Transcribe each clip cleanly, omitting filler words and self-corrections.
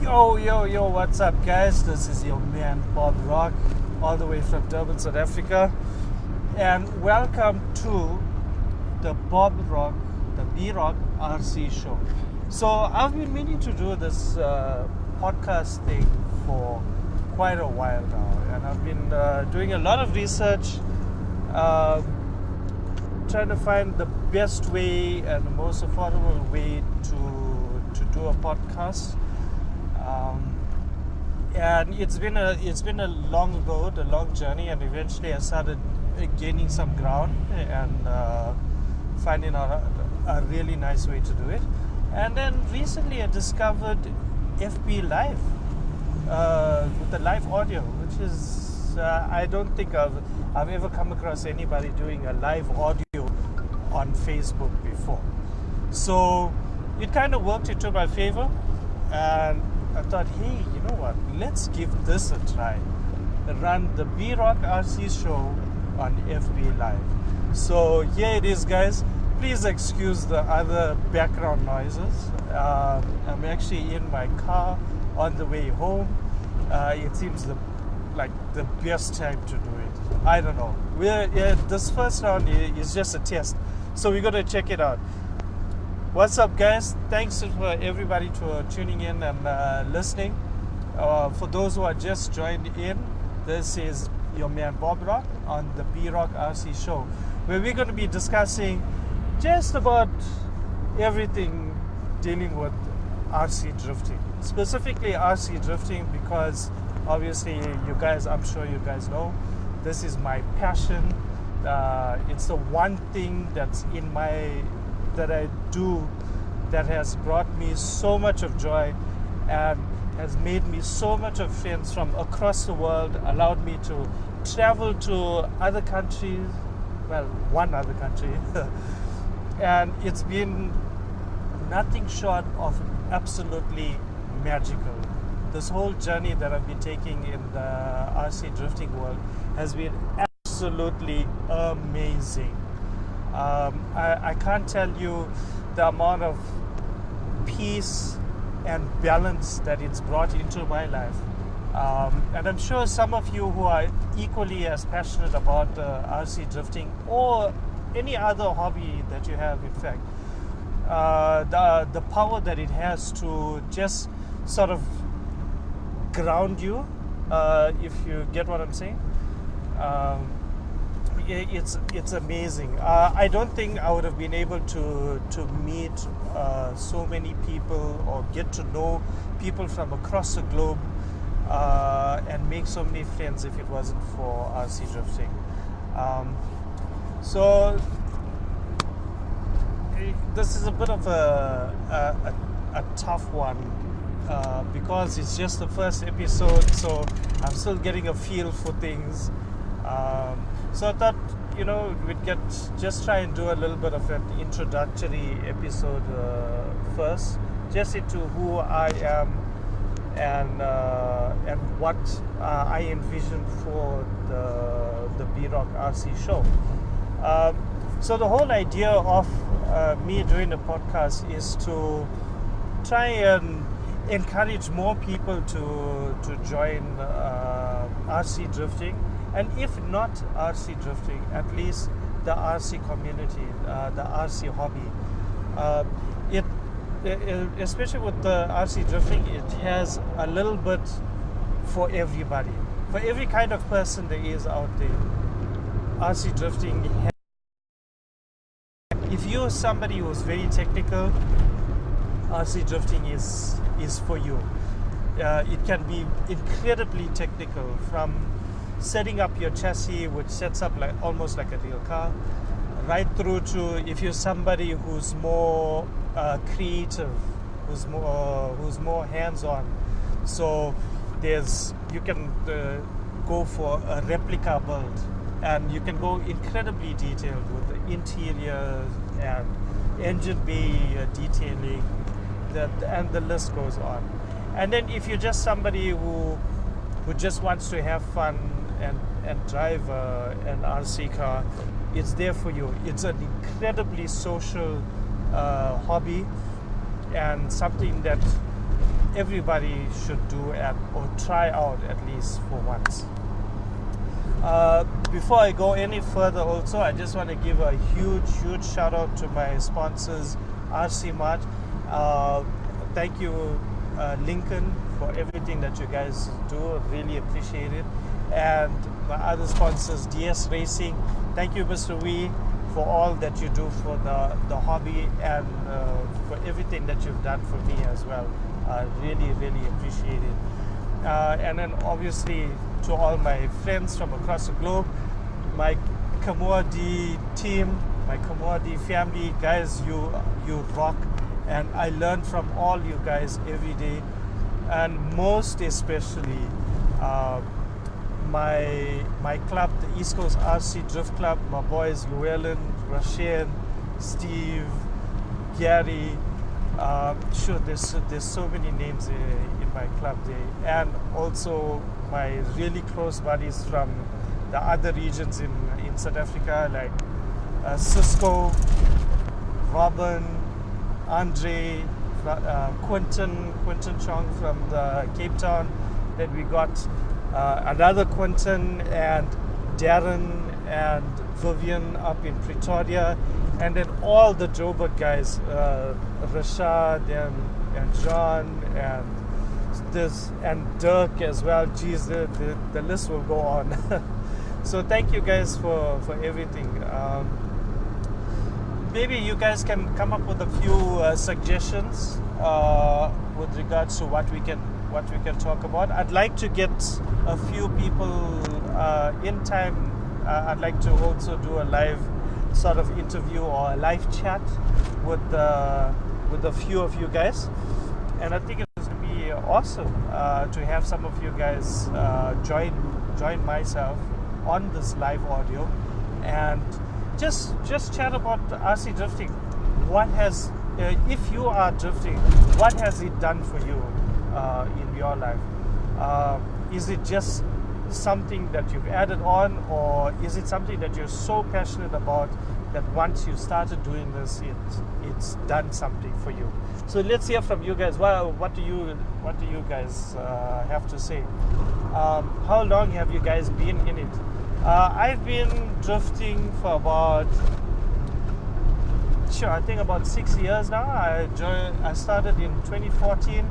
Yo, what's up, guys? This is your man Bob Rock, all the way from Durban, South Africa, and welcome to the B-Rock RC show. So, I've been meaning to do this podcast thing for quite a while now, and I've been doing a lot of research, trying to find the best way and the most affordable way to do a podcast. And it's been a long road, a long journey, and eventually I started gaining some ground and finding out a really nice way to do it. And then recently I discovered FB Live with the live audio, which is I don't think I've ever come across anybody doing a live audio on Facebook before. So it kind of worked into my favor, and I thought, hey, you know what? Let's give this a try. Run the B-Rock RC show on FB Live. So here it is, guys. Please excuse the other background noises. I'm actually in my car on the way home. It seems like the best time to do it. I don't know. This first round is just a test, so we're gonna check it out. What's up, guys? Thanks for everybody for tuning in and listening. For those who are just joined in, this is your man Bob Rock on the B-Rock RC show, where we're going to be discussing just about everything dealing with RC drifting. Specifically RC drifting because obviously I'm sure you guys know, this is my passion. It's the one thing that I do that has brought me so much of joy and has made me so much of friends from across the world, allowed me to travel to other countries, well, one other country, and it's been nothing short of absolutely magical. This whole journey that I've been taking in the RC drifting world has been absolutely amazing. I can't tell you the amount of peace and balance that it's brought into my life. And I'm sure some of you who are equally as passionate about RC drifting or any other hobby that you have, in fact, the power that it has to just sort of ground you, if you get what I'm saying. It's amazing. I don't think I would have been able to meet so many people or get to know people from across the globe and make so many friends if it wasn't for RC drifting. So this is a bit of a tough one because it's just the first episode, so I'm still getting a feel for things. So I thought, we'd just try and do a little bit of an introductory episode first, just into who I am and what I envision for the B-Rock RC show. So the whole idea of me doing the podcast is to try and encourage more people to join RC drifting. And if not RC drifting, at least the RC community, the RC hobby. Especially with the RC drifting, it has a little bit for everybody. For every kind of person there is out there, RC drifting. If you're somebody who's very technical, RC drifting is for you. It can be incredibly technical, from setting up your chassis, which sets up almost like a real car, right through to if you're somebody who's more creative, who's more hands-on. So you can go for a replica build, and you can go incredibly detailed with the interior and engine bay detailing, and the list goes on. And then if you're just somebody who just wants to have fun and drive an RC car, it's there for you. It's an incredibly social hobby, and something that everybody should do or try out at least for once. Before I go any further, also, I just want to give a huge shout out to my sponsors, RC Mart. Thank you, Lincoln, for everything that you guys do. Really appreciate it. And my other sponsors, DS Racing. Thank you, Mr. Wee, for all that you do for the hobby and for everything that you've done for me as well. Really appreciate it. And then obviously to all my friends from across the globe, my Kamua D team, my Kamua D family, guys, you rock, and I learn from all you guys every day, and most especially my club, the East Coast RC Drift Club, my boys Llewellyn, Rashan, Steve, Gary. Sure, there's so many names in my club there, and also my really close buddies from the other regions in South Africa, like Cisco, Robin, Andre, Quentin Chong from the Cape Town. Then we got another Quentin and Darren and Vivian up in Pretoria, and then all the Joburg guys, Rashad and John and Dirk as well. Geez, the list will go on. So thank you guys for everything. Maybe you guys can come up with a few suggestions with regards to what we can talk about. I'd like to get a few people in time. I'd like to also do a live sort of interview or a live chat with a few of you guys, and I think it's going to be awesome to have some of you guys join myself on this live audio and just chat about RC drifting. What has, if you are drifting, what has it done for you in your life? Is it just something that you've added on, or is it something that you're so passionate about that once you started doing this, it's done something for you? So let's hear from you guys. Well, what do you guys have to say? How long have you guys been in it? I've been drifting for about, I think about 6 years now. I started in 2014.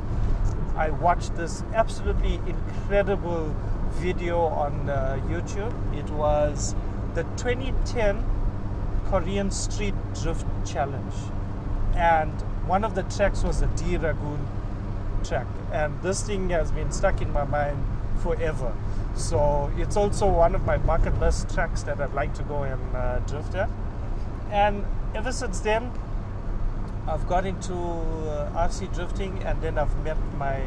I watched this absolutely incredible video on YouTube. It was the 2010 Korean Street Drift Challenge, and one of the tracks was the D Ragoon track, and this thing has been stuck in my mind forever. So it's also one of my bucket list tracks that I'd like to go and drift at. And ever since then, I've got into RC drifting, and then I've met my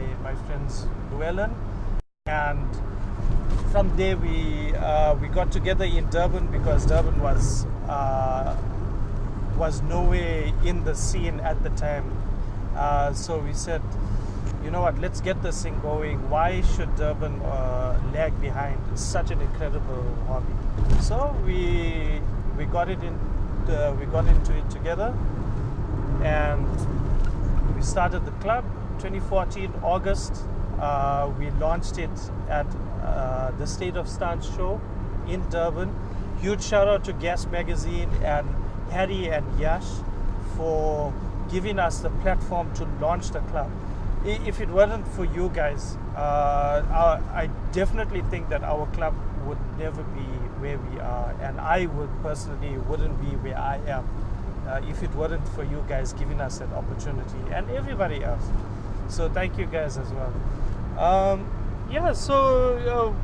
friends Llewellyn, and from there we got together in Durban, because Durban was nowhere in the scene at the time. So we said, you know what, let's get this thing going. Why should Durban lag behind such an incredible hobby? So we got into it together, and we started the club 2014 August. We launched it at the State of Stance show in Durban. Huge shout out to Gas Magazine and Harry and Yash for giving us the platform to launch the club. If it wasn't for you guys, I definitely think that our club would never be where we are, and I would personally wouldn't be where I am if it wasn't for you guys giving us that opportunity, and everybody else. So thank you guys as well. So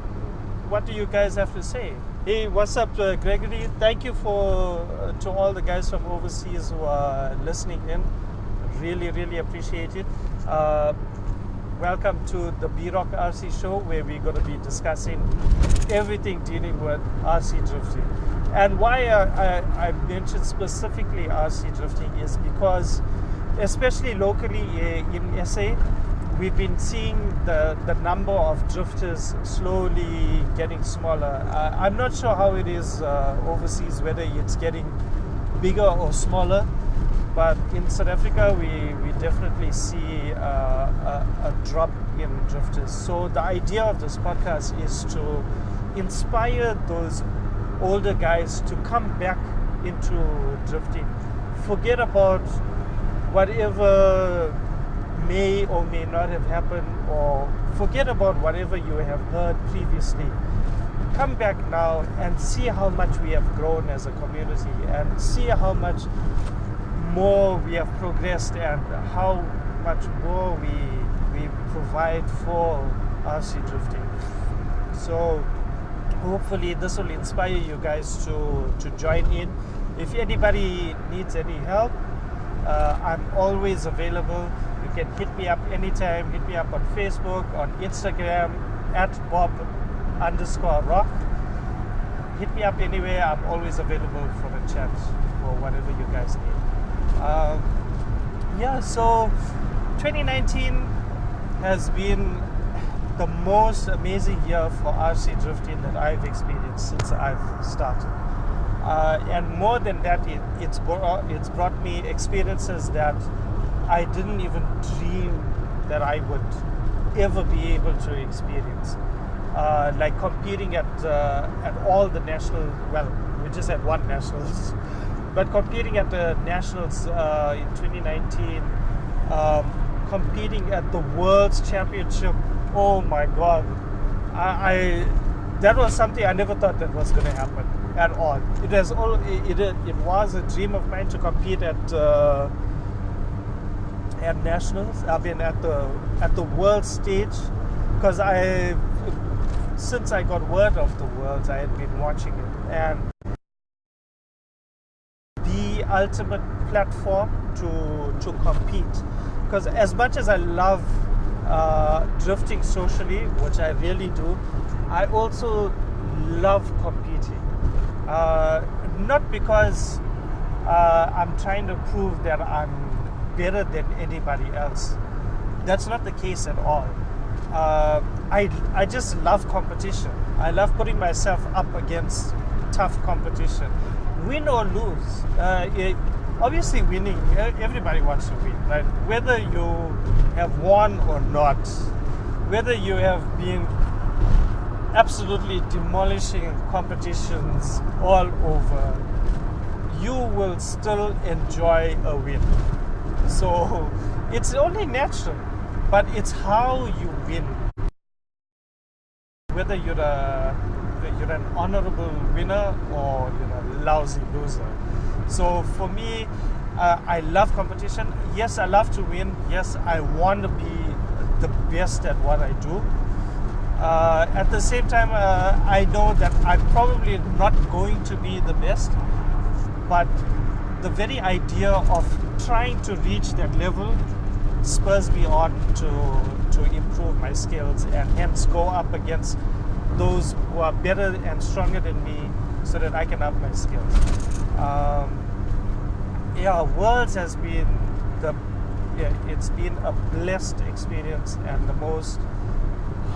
what do you guys have to say? Hey, what's up, Gregory? Thank you to all the guys from overseas who are listening in. Really appreciate it. Welcome to the B-Rock RC show, where we're going to be discussing everything dealing with RC drifting. And why I mentioned specifically RC drifting is because, especially locally in SA, we've been seeing the number of drifters slowly getting smaller. I'm not sure how it is overseas, whether it's getting bigger or smaller, but in South Africa we definitely see a drop in drifters. So the idea of this podcast is to inspire those older guys to come back into drifting. Forget about whatever may or may not have happened, or forget about whatever you have heard previously. Come back now and see how much we have grown as a community, and see how much more we have progressed, and how much more we provide for RC drifting. So hopefully this will inspire you guys to join in. If anybody needs any help, I'm always available. You can hit me up anytime. Hit me up on Facebook, on Instagram, at Bob_Rock. Hit me up anywhere. I'm always available for a chat or whatever you guys need. So 2019 has been the most amazing year for RC drifting that I've experienced since I've started. And more than that, it's brought me experiences that I didn't even dream that I would ever be able to experience. Like competing at all the national, well, we just had one nationals, but competing at the nationals in 2019, competing at the World's Championship. Oh my God, that was something I never thought that was going to happen at all. It was a dream of mine to compete at nationals. I've been at the world stage, because since I got word of the Worlds, I had been watching it, and the ultimate platform to compete. Because as much as I love drifting socially, which I really do, I also love competing. Not because I'm trying to prove that I'm better than anybody else. That's not the case at all. I just love competition. I love putting myself up against tough competition. Win or lose. Obviously winning, everybody wants to win, right? Whether you have won or not, whether you have been absolutely demolishing competitions all over, you will still enjoy a win. So it's only natural, but it's how you win. Whether you're an honorable winner or you're a lousy loser. So for me, I love competition. Yes, I love to win. Yes, I want to be the best at what I do. At the same time, I know that I'm probably not going to be the best, but the very idea of trying to reach that level spurs me on to improve my skills, and hence go up against those who are better and stronger than me, so that I can up my skills. Worlds has been it's been a blessed experience, and the most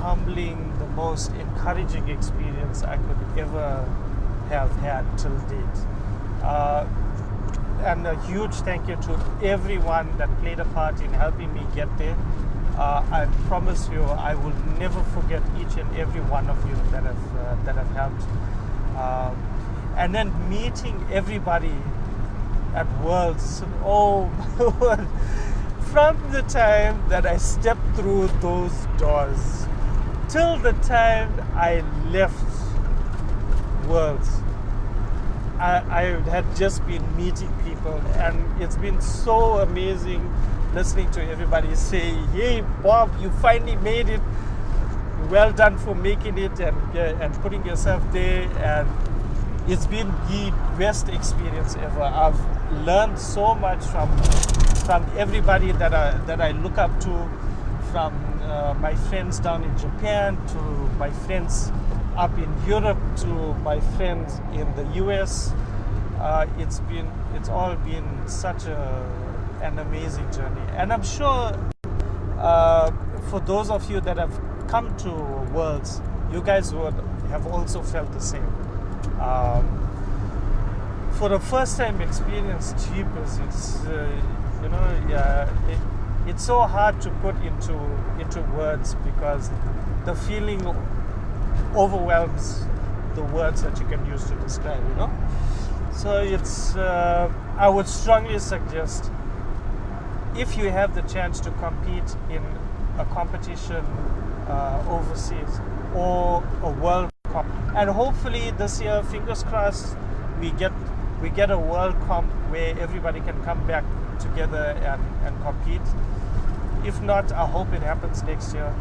humbling, the most encouraging experience I could ever have had till date. And a huge thank you to everyone that played a part in helping me get there. I promise you, I will never forget each and every one of you that have helped. And then meeting everybody at Worlds. Oh my word! From the time that I stepped through those doors till the time I left Worlds, I had just been meeting people, and it's been so amazing listening to everybody say, "Hey Bob, you finally made it. Well done for making it and putting yourself there." And it's been the best experience ever. I've learned so much from everybody that I look up to, from my friends down in Japan, to my friends up in Europe, to my friends in the US. It's all been such an amazing journey, and I'm sure for those of you that have come to Worlds, you guys would have also felt the same. for the first time experience, jeepers, it's it's so hard to put into words because the feeling overwhelms the words that you can use to describe, So it's I would strongly suggest, if you have the chance to compete in a competition overseas or a World Cup, and hopefully this year, fingers crossed, we get a World Cup where everybody can come back together and compete. If not, I hope it happens next year.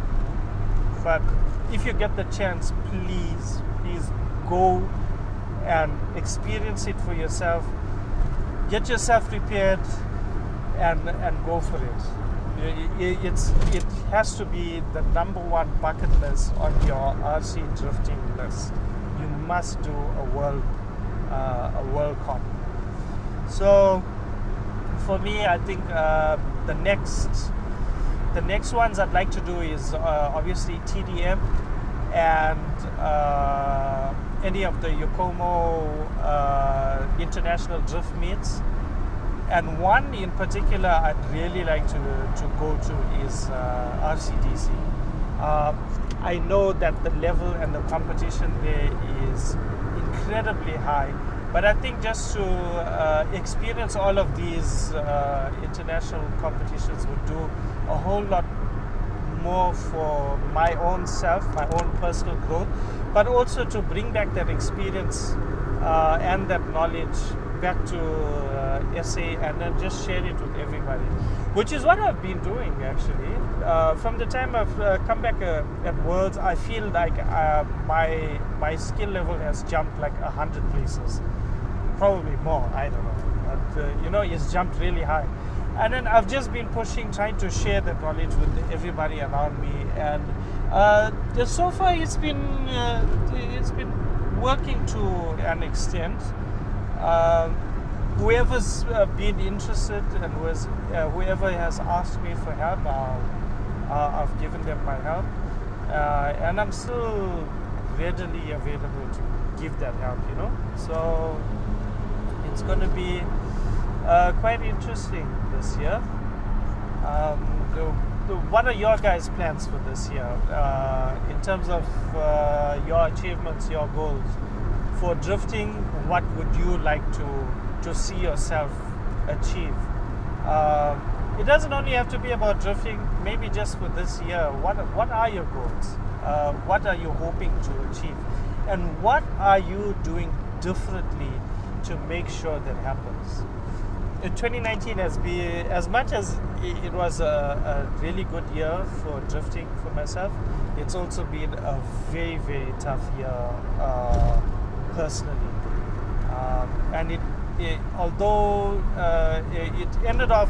But if you get the chance, please go and experience it for yourself. Get yourself prepared and go for it. It has to be the number one bucket list on your RC drifting list. You must do a World Cup. So for me, I think the next ones I'd like to do is obviously TDM and any of the Yokomo international drift meets. And one in particular I'd really like to go to is RCDC. I know that the level and the competition there is incredibly high, but I think just to experience all of these international competitions would do a whole lot more for my own self, my own personal growth, but also to bring back that experience and that knowledge back to SA and then just share it with everybody, which is what I've been doing actually. From the time I've come back at Worlds, I feel like my skill level has jumped like 100 places, probably more, I don't know, but it's jumped really high. And then I've just been pushing, trying to share that knowledge with everybody around me, and so far it's been working to an extent. Whoever's been interested and whoever has asked me for help, I've given them my help, and I'm still readily available to give that help. So it's going to be quite interesting this year. What are your guys' plans for this year in terms of your achievements, your goals for drifting? What would you like to see yourself achieve? It doesn't only have to be about drifting. Maybe just for this year, what are your goals? What are you hoping to achieve, and what are you doing differently to make sure that happens? 2019 has been, as much as it was a really good year for drifting for myself, it's also been a very, very tough year personally. And although it ended off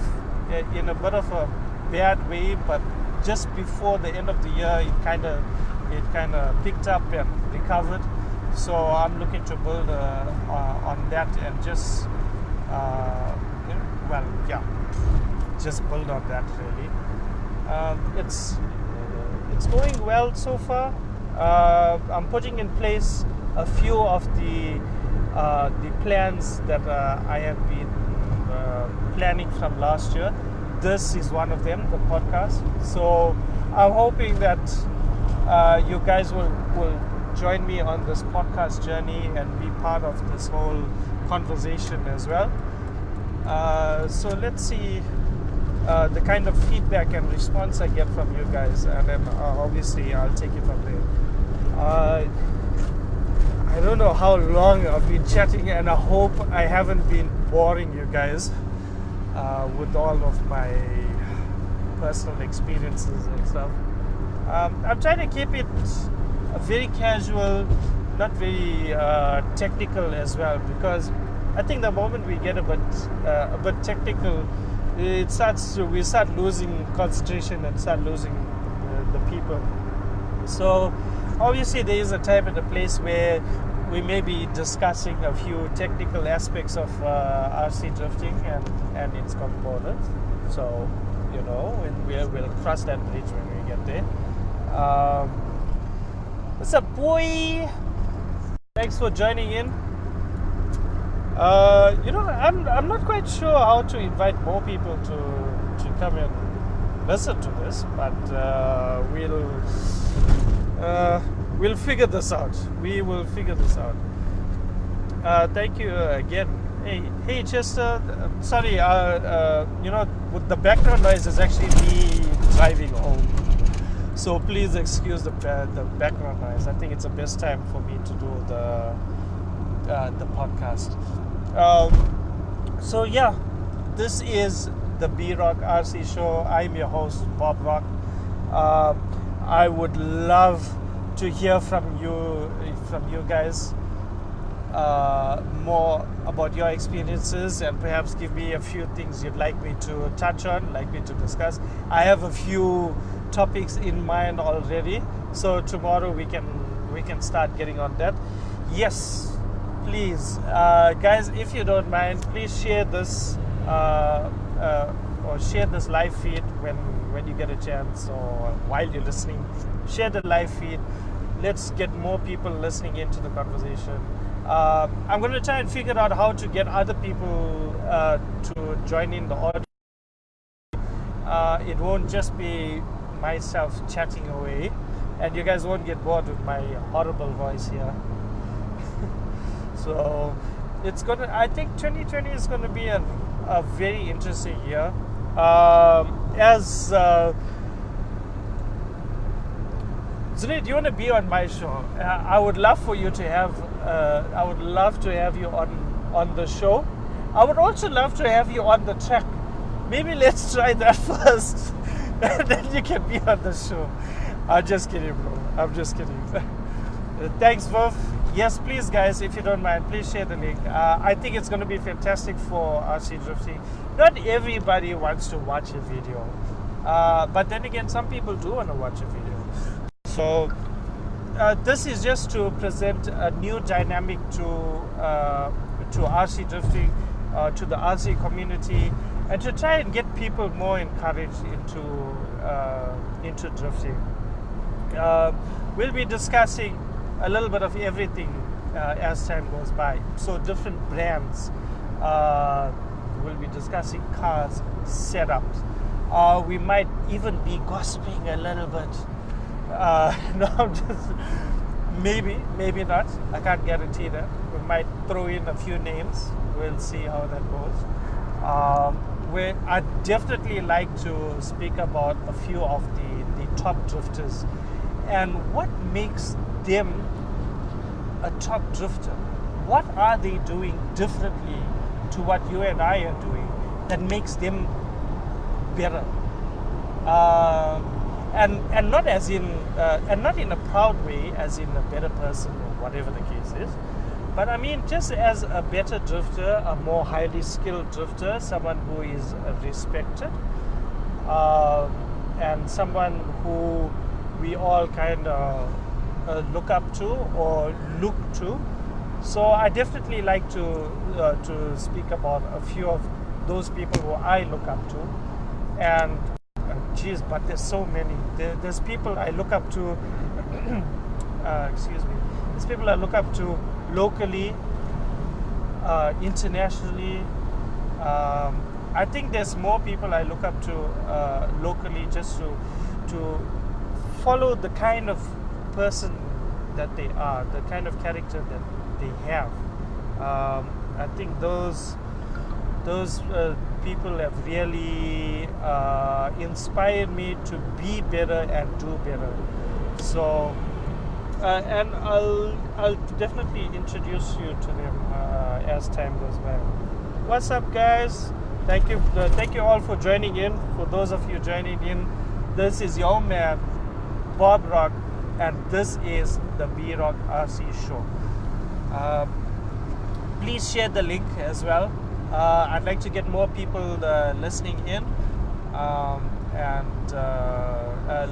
in a bit of a bad way, but just before the end of the year, it kind of picked up and recovered. So I'm looking to build on that and just just build on that really. It's going well so far. I'm putting in place a few of the plans that I have been planning from last year. This is one of them, the podcast. So I'm hoping that you guys will join me on this podcast journey and be part of this whole conversation as well. So let's see the kind of feedback and response I get from you guys, and then obviously I'll take it from there. I don't know how long I've been chatting, and I hope I haven't been boring you guys with all of my personal experiences and stuff. I'm trying to keep it very casual, not very technical as well, because I think the moment we get a bit technical, we start losing concentration and start losing the people. So obviously there is a time and a place where we may be discussing a few technical aspects of RC drifting and its components. So we'll cross that bridge when we get there. What's up, boy? Thanks for joining in. I'm not quite sure how to invite more people to come and listen to this, but we'll figure this out. We will figure this out. Thank you again. Hey, Chester. Sorry. With the background noise is actually me driving home. So please excuse the background noise. I think it's the best time for me to do the podcast. So yeah, this is the B-Rock RC show. I'm your host, Bob Rock. I would love to hear from you guys more about your experiences, and perhaps give me a few things you'd like me to touch on, like me to discuss. I have a few topics in mind already, so tomorrow we can start getting on that. Yes, please, guys, if you don't mind, please share this or share this live feed when you get a chance, or while you're listening. Share the live feed. Let's get more people listening into the conversation. I'm going to try and figure out how to get other people to join in the audio. It won't just be myself chatting away, and you guys won't get bored with my horrible voice here. So I think 2020 is going to be a very interesting year. Zune, do you want to be on my show? I would love for you to have. I would love to have you on the show. I would also love to have you on the track. Maybe let's try that first, and then you can be on the show. I'm just kidding, bro. I'm just kidding. Thanks, Verv. Yes, please, guys, if you don't mind, please share the link. I think it's going to be fantastic for RC drifting. Not everybody wants to watch a video, but then again, some people do want to watch a video. So this is just to present a new dynamic to RC drifting, to the RC community, and to try and get people more encouraged into drifting. We'll be discussing a little bit of everything as time goes by. So different brands. We'll be discussing cars, setups. We might even be gossiping a little bit. No, I'm just maybe not. I can't guarantee that. We might throw in a few names. We'll see how that goes. I'd definitely like to speak about a few of the top drifters and what makes them a top drifter. What are they doing differently to what you and I are doing that makes them better? And not as in and not in a proud way, as in a better person or whatever the case is, but I mean just as a better drifter, a more highly skilled drifter, someone who is respected, and someone who we all kind of look up to or look to. So I definitely like to speak about a few of those people who I look up to. And geez, but there's so many. There's people I look up to. Excuse me. There's people I look up to locally, internationally. I think there's more people I look up to locally, just to follow the kind of person that they are, the kind of character that they have. I think those people have really inspired me to be better and do better. So, and I'll definitely introduce you to them as time goes by. What's up, guys? Thank you all for joining in. For those of you joining in, this is your man, Bob Rock, and this is the B-Rock RC show. Please share the link as well. I'd like to get more people listening in, and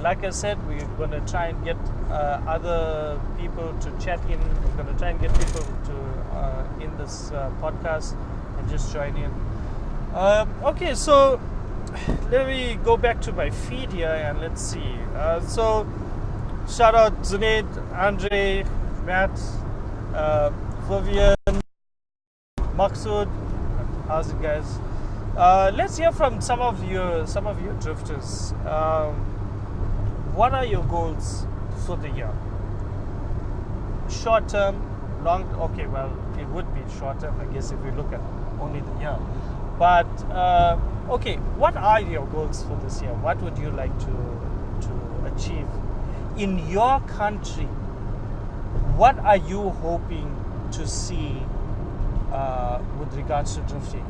like I said, we're going to try and get other people to chat in. We're going to try and get people to in this podcast and just join in. Okay, so let me go back to my feed here and let's see. So shout out Zunaid, Andre, Matt, Vivian, Max Masood. How's it, guys? Let's hear from some of your drifters. What are your goals for the year? Short term, long. Okay, well, it would be short term, I guess, if we look at only the year. But okay, what are your goals for this year? What would you like to achieve in your country? What are you hoping to see with regards to drifting?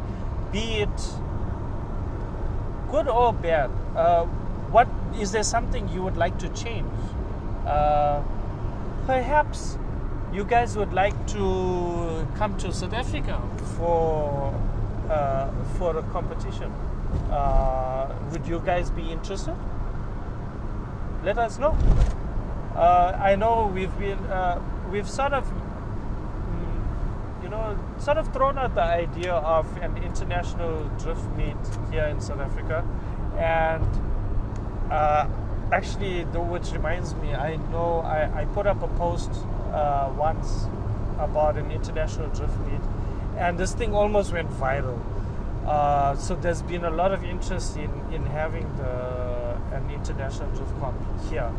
Be it good or bad. What is there something you would like to change? Perhaps you guys would like to come to South Africa for a competition. Would you guys be interested? Let us know. I know we've sort of thrown out the idea of an international drift meet here in South Africa, and which reminds me, I know I put up a post once about an international drift meet, and this thing almost went viral. So there's been a lot of interest in having an international drift comp here.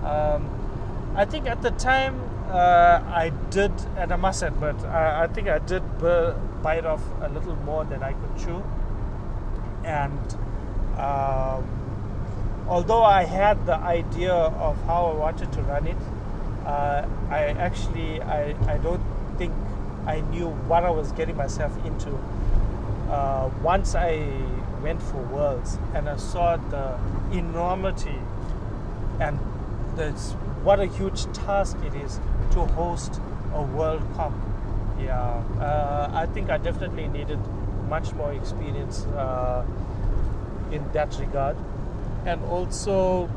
I think at the time I did, and I must admit, I think I did bite off a little more than I could chew. And although I had the idea of how I wanted to run it, I don't think I knew what I was getting myself into. Once I went for Worlds and I saw the enormity and what a huge task it is to host a World Cup. Yeah, I think I definitely needed much more experience in that regard. And also,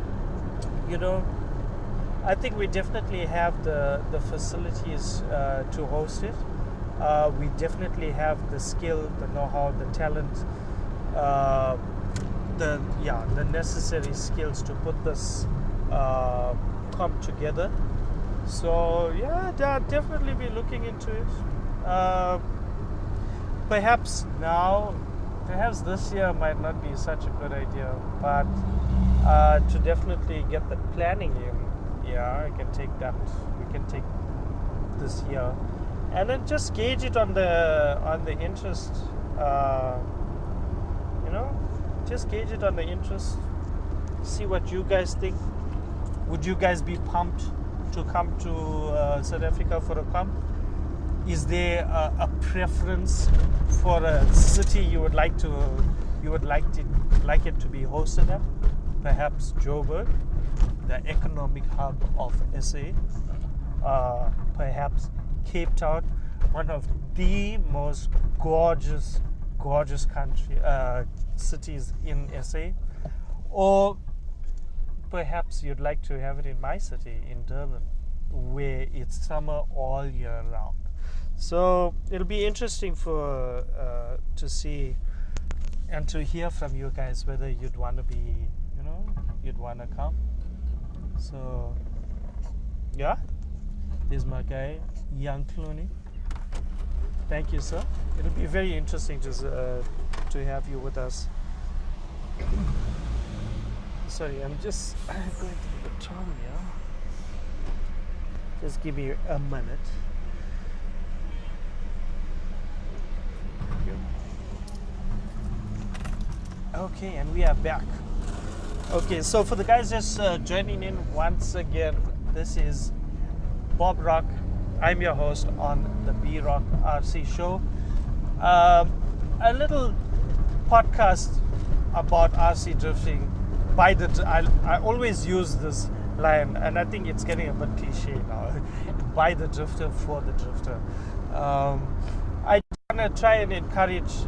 I think we definitely have the facilities to host it. We definitely have the skill, the know-how, the talent, the necessary skills to put this come together. So yeah, I'll definitely be looking into it. Perhaps this year might not be such a good idea, but to definitely get the planning in, yeah, I can take that. We can take this year, and then just gauge it on the interest. Just gauge it on the interest. See what you guys think. Would you guys be pumped to come to South Africa for a comp? Is there a preference for a city you would like it to be hosted at? Perhaps Joburg, the economic hub of SA. Perhaps Cape Town, one of the most gorgeous cities in SA. Or perhaps you'd like to have it in my city, in Durban, where it's summer all year round. So it'll be interesting to see and to hear from you guys whether you'd want to come. So yeah, here's my guy, Young Clooney. Thank you, sir. It'll be very interesting to have you with us. Sorry, I'm just going to the bathroom here. Just give me a minute. Okay, and we are back. Okay, so for the guys just joining in once again, this is Bob Rock. I'm your host on the B Rock RC show. A little podcast about RC drifting. I always use this line, and I think it's getting a bit cliche now. By the drifter, for the drifter. I want to try and encourage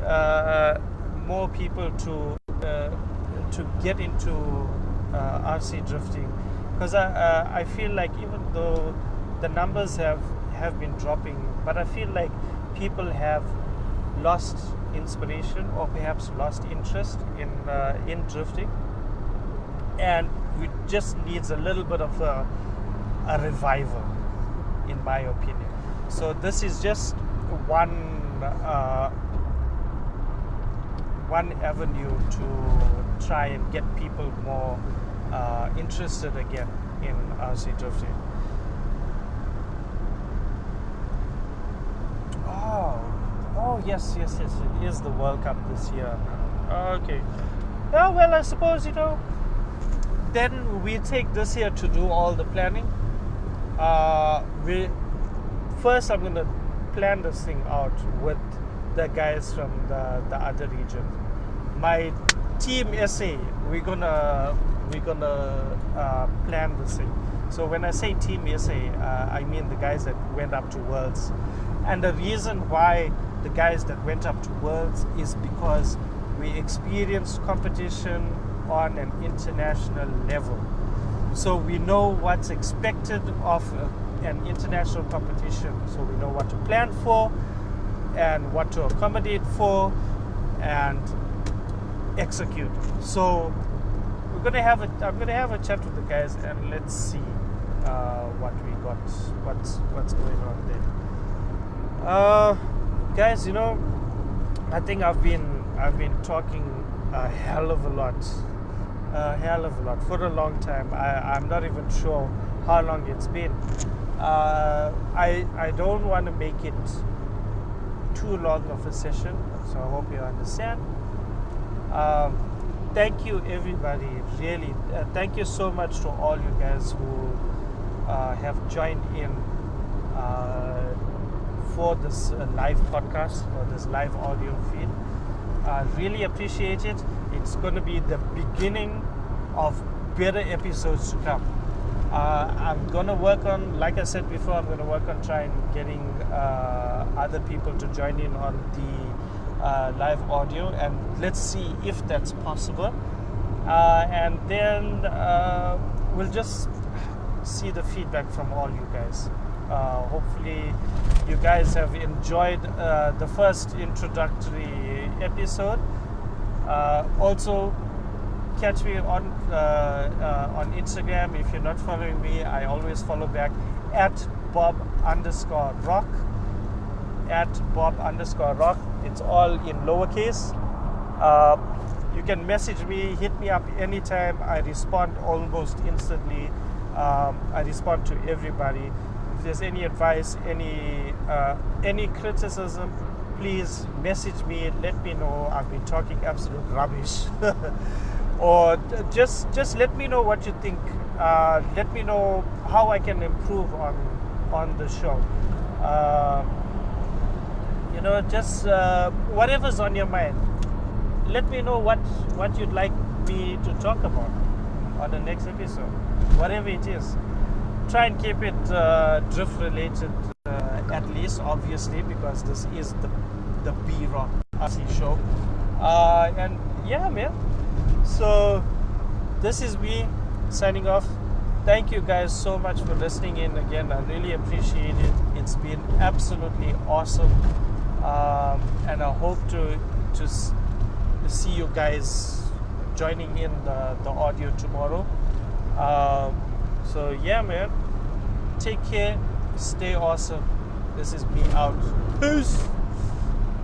more people to get into RC drifting, because I feel like even though the numbers have been dropping, but I feel like people have lost inspiration or perhaps lost interest in drifting, and it just needs a little bit of a revival, in my opinion. So this is just one one avenue to try and get people more interested again in RC drifting. Oh, yes, it is the World Cup this year. Okay. Oh, well, I suppose, then we take this year to do all the planning. First I'm going to plan this thing out with the guys from the other region. My team SA, we're gonna plan this thing. So when I say team SA, I mean the guys that went up to Worlds. And the reason why the guys that went up to Worlds is because we experienced competition on an international level. So we know what's expected of an international competition. So we know what to plan for and what to accommodate for and execute. So I'm gonna have a chat with the guys and let's see what we got, what's going on there. Guys, I think I've been talking a hell of a lot for a long time. I'm not even sure how long it's been. I don't want to make it too long of a session, so I hope you understand. Thank you everybody, really. Thank you so much to all you guys who have joined in for this live podcast or this live audio feed. Really appreciate it. It's going to be the beginning of better episodes to come. I'm going to work on, like I said before, I'm going to work on trying getting other people to join in on the live audio, and let's see if that's possible. And then we'll just see the feedback from all you guys. Hopefully you guys have enjoyed the first introductory episode. Also catch me on Instagram. If you're not following me, I always follow back at Bob_Rock. At Bob_Rock. It's all in lowercase. You can message me, hit me up anytime. I respond almost instantly. I respond to everybody. If there's any advice, any criticism, please message me. Let me know. I've been talking absolute rubbish. Or just let me know what you think. Let me know how I can improve on the show. Just whatever's on your mind. Let me know what you'd like me to talk about on the next episode. Whatever it is. Try and keep it drift related at least, obviously, because this is the B-Rock RC show. And yeah, man. So this is me signing off. Thank you guys so much for listening in again. I really appreciate it. It's been absolutely awesome. And I hope to see you guys joining in the audio tomorrow. So yeah, man. Take care. Stay awesome. This is me out. Peace.